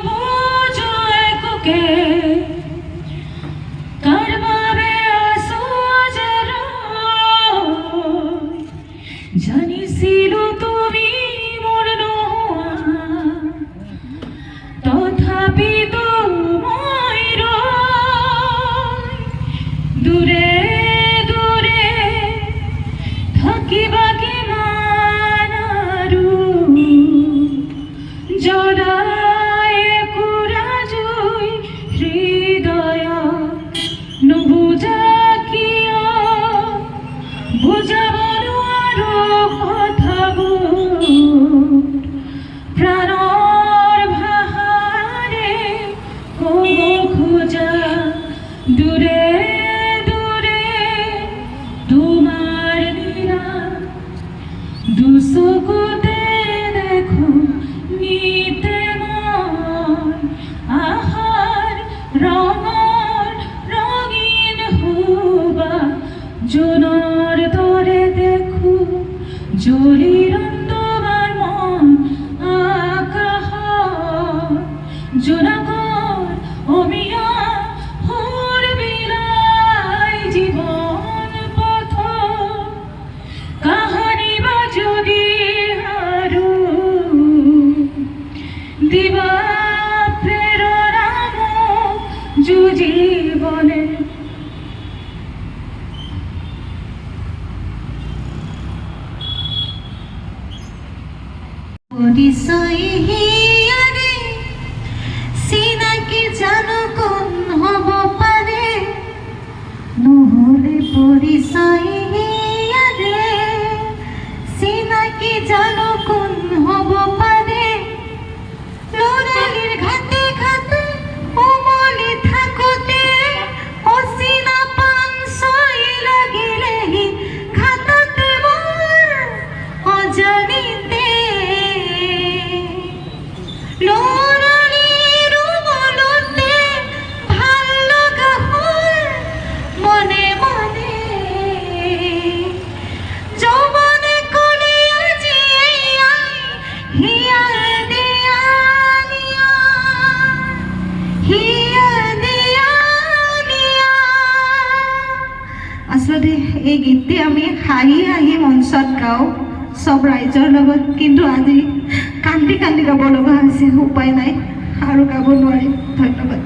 নুবুজো একোকে কার বাবে আসো যে রয় জানিছিলো তুমি মোৰ নোহোৱা তথাপি মই ৰয় দূৰে দূৰে থাকিবা কিমান আৰু জ্বলাই কুৰা জুই হৃদয়ত নুবুজা কিয় বুজাব নোৱাৰো কথাবোৰ প্ৰাণৰ ভাষাৰে ক'ব খোজা দূৰে দূৰে তোমাৰ লীলা দুচকুতে দেখো নিতে মই আহাৰ ৰঙৰ ৰঙীন হুবা জোনৰ দৰে দেখো জ্বলি ৰন্ধবাৰ মন আকাশৰ জোনাকৰ অমিয়া সুৰ বিলাই জীৱন পথত কাহানি বা যদি আৰু দিবা প্ৰেৰণা মোক যুঁজিবলে পরিচয় হিয়ারে চিনাকি জানো কোন হব পারে নহলে পরিচয় হিয়ারে চিনাকি জানো কোন হব পারে লৰালিৰ ঘাটে ঘাটে উমলি থাকোতে অচিনা পান ছই লাগিলেহি ঘাটতে মোৰ অজানিতে লৰালিৰ উমলতে ভাল লগা হ'ল মনে মনে যৌৱনে ক'লে আজি হিয়াৰ দিয়া নিয়া হিয়াৰ দিয়া নিয়া। আচলতে এই গীতটি আমি হাঁহি হাঁহি মঞ্চত গাওঁ চব ৰাইজৰ লগত, কিন্তু আজি কান্দি কান্দি গাব লগা হৈছে, উপায় নাই আৰু গাব নোৱাৰিম। ধন্যবাদ।